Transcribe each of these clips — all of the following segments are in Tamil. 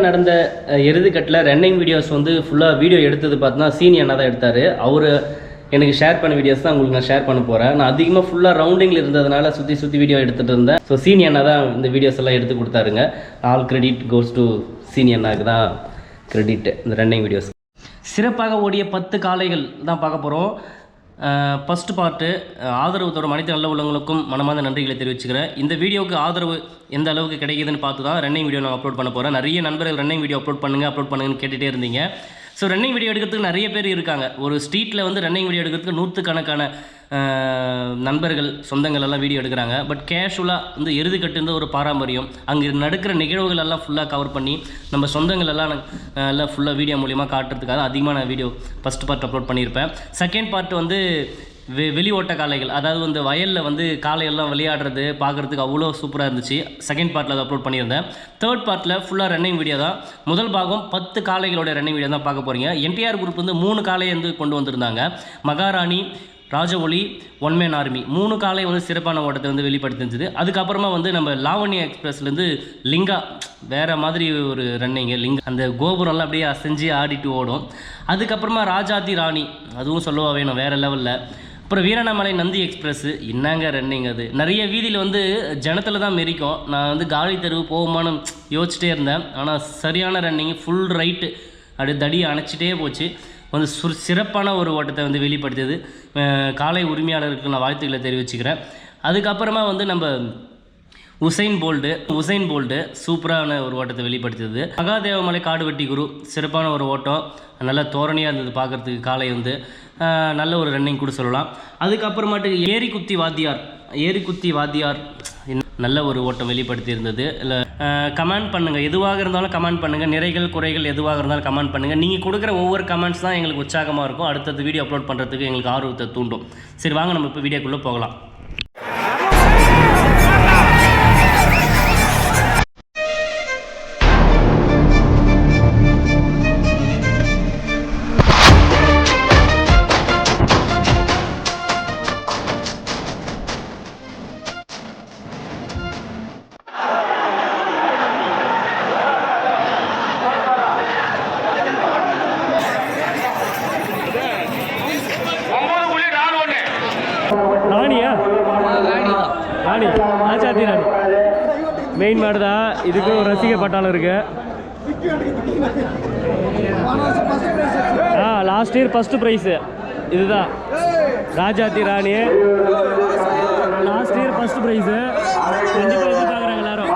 நடந்த இறுதிக்கட்டில் ரன்னிங் வீடியோஸ் வந்து ஃபுல்லாக வீடியோ எடுத்தது பார்த்தீங்கன்னா சீனி அண்ணா தான் எடுத்தார். அவர் எனக்கு ஷேர் பண்ண வீடியோஸ் தான் உங்களுக்கு நான் ஷேர் பண்ண போகிறேன். நான் அதிகமாக ஃபுல்லாக ரவுண்டிங்கில் இருந்ததுனால சுற்றி வீடியோ எடுத்துகிட்டு இருந்தேன். ஸோ சீனி அண்ணா தான் இந்த வீடியோஸ் எல்லாம் எடுத்து கொடுத்தாருங்க. ஆல் கிரெடிட் கோஸ் டு சீனி அண்ணாவுக்கு தான் கிரெடிட் இந்த ரன்னிங் வீடியோஸ். சிறப்பாக ஓடிய 10 காளைகள் தான் பார்க்க போகிறோம். ஃபஸ்ட்டு பார்ட்டு ஆதரவு தரும் அனைத்து நல்ல உள்ளவங்களுக்கும் மனமார்ந்த நன்றிகளை தெரிவிச்சுக்கிறேன். இந்த வீடியோவுக்கு ஆதரவு எந்த அளவுக்கு கிடைக்குதுன்னு பார்த்து தான் ரன்னிங் வீடியோ நான் அப்லோட் பண்ண போகிறேன். நிறைய நண்பர்கள் ரன்னிங் வீடியோ அப்லோட் பண்ணுங்கன்னு கேட்டுகிட்டே இருந்தீங்க. ஸோ ரன்னிங் வீடியோ எடுக்கிறதுக்கு நிறைய பேர் இருக்காங்க. ஒரு ஸ்ட்ரீட்டில் வந்து ரன்னிங் வீடியோ எடுக்கிறதுக்கு நூற்றுக்கணக்கான நண்பர்கள் சொந்தங்கள் எல்லாம் வீடியோ எடுக்கிறாங்க. பட் கேஷுவலாக வந்து இறுதிக்கட்டு ஒரு பாரம்பரியம், அங்கே நடக்கிற நிகழ்வுகள் எல்லாம் ஃபுல்லாக கவர் பண்ணி நம்ம சொந்தங்கள் எல்லாம் ஃபுல்லாக வீடியோ மூலியமாக காட்டுறதுக்காக அதிகமான வீடியோ ஃபஸ்ட் பார்ட் அப்லோட் பண்ணியிருப்பேன். செகண்ட் பார்ட் வந்து வெளி ஓட்ட காளைகள், அதாவது இந்த வயலில் வந்து காளையெல்லாம் விளையாடுறது பார்க்குறதுக்கு அவ்வளோ சூப்பராக இருந்துச்சு. செகண்ட் பார்ட்டில் அதை அப்லோட் பண்ணியிருந்தேன். தேர்ட் பார்ட்டில் ஃபுல்லாக ரன்னிங் வீடியோ தான். முதல் பாகம் 10 காளைகளோட ரன்னிங் வீடியோ தான் பார்க்க போகிறீங்க. என்டிஆர் குரூப் வந்து 3 காளையை வந்து கொண்டு வந்திருந்தாங்க. மகாராணி, ராஜஒலி, ஒன்மேன் ஆர்மி 3 காளை வந்து சிறப்பான ஓட்டத்தை வந்து வெளிப்படுத்திருந்தது. அதுக்கப்புறமா வந்து நம்ம லாவண்யா எக்ஸ்பிரஸ்லேருந்து லிங்கா வேறு மாதிரி ஒரு ரன்னிங்கு. லிங்கா அந்த கோபுரம்லாம் அப்படியே அசைஞ்சு ஆடிட்டு ஓடும். அதுக்கப்புறமா ராஜாதி ராணி, அதுவும் சொல்லவா வேணும், வேறு லெவலில். அப்புறம் வீராணமலை நந்தி எக்ஸ்பிரஸ்ஸு, என்னங்க ரன்னிங் அது. நிறைய வீதியில் வந்து ஜனத்தில் தான் மெரிக்கும். நான் வந்து காலி தெருவு போகுமான்னு யோசிச்சிட்டே இருந்தேன். ஆனால் சரியான ரன்னிங், ஃபுல் ரைட்டு அப்படி தடியை அணைச்சிட்டே போச்சு. வந்து சிறப்பான ஒரு ஓட்டத்தை வந்து வெளிப்படுத்தியது. காலை உரிமையாளருக்கு நான் வாழ்த்துக்களை தெரிவிச்சுக்கிறேன். அதுக்கப்புறமா வந்து நம்ம உசைன் போல்டு சூப்பரான ஒரு ஓட்டத்தை வெளிப்படுத்தியது. மகாதேவமலை காடுவெட்டி குரு சிறப்பான ஒரு ஓட்டம், நல்ல தோரணையாக இருந்தது பார்க்குறதுக்கு. காலை வந்து நல்ல ஒரு ரன்னிங் கூட சொல்லலாம். அதுக்கப்புறமாட்டு ஏரிக்குத்தி வாத்தியார் நல்ல ஒரு ஓட்டம் வெளிப்படுத்தி இருந்தது. இல்லை கமெண்ட் பண்ணுங்கள், எதுவாக இருந்தாலும் கமெண்ட் பண்ணுங்கள். நிறைகள் குறைகள் எதுவாக இருந்தாலும் கமெண்ட் பண்ணுங்கள். நீங்கள் கொடுக்குற ஒவ்வொரு கமெண்ட்ஸ் தான் எங்களுக்கு உற்சாகமாக இருக்கும். அடுத்தது வீடியோ அப்லோட் பண்ணுறதுக்கு எங்களுக்கு ஆர்வத்தை தூண்டும். சரி வாங்க நம்ம இப்போ வீடியோக்குள்ளே போகலாம். ராணி ஆச்சாத்தி ராணி மெயின் மாடு தான். இதுக்கு ஒரு ரசிக பட்டாளம் இருக்கு. லாஸ்ட் இயர் ஃபஸ்ட்டு ப்ரைஸு இதுதான். ராஜாத்தி ராணி லாஸ்ட் இயர் ஃபஸ்ட்டு ப்ரைஸு. கண்டிப்பாக எதிர்பார்க்குறாங்க எல்லாரும்.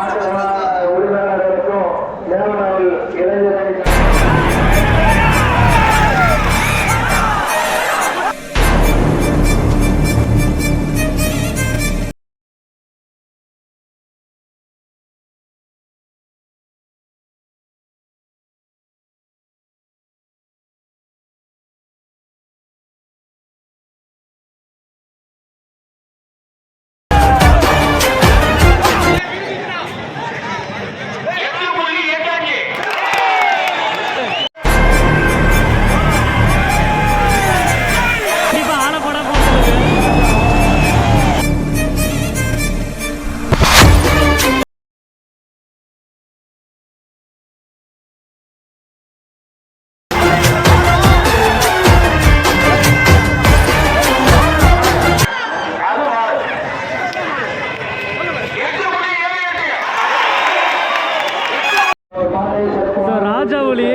ராஜாவளி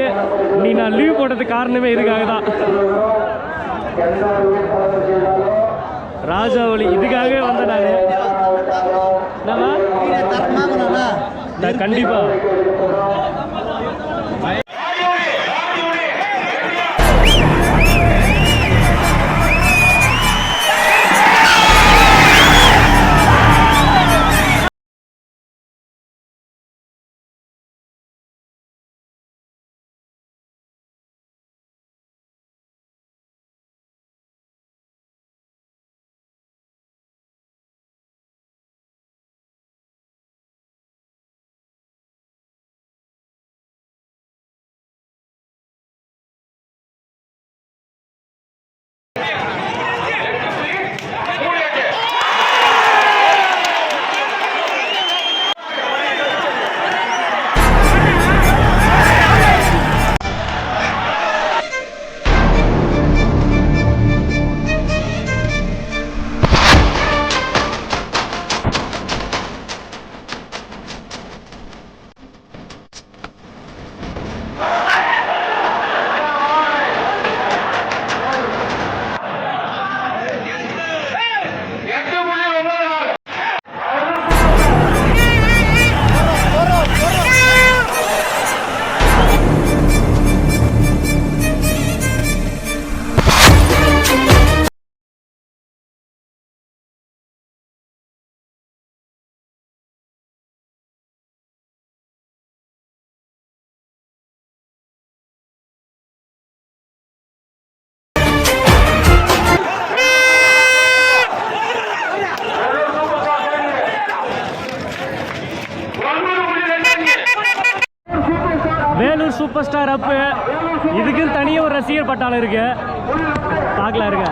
நீ நான் லீவ் போட்டதுக்கு காரணமே இதுக்காக தான். ராஜாவளி இதுக்காகவே வந்தேன் நான் கண்டிப்பா. வேலூர் சூப்பர் ஸ்டார் அப்பு. இதுக்குன்னு தனியாக ஒரு ரசிகர் பட்டாளம் இருக்கு, பார்க்கலாம் இருக்க.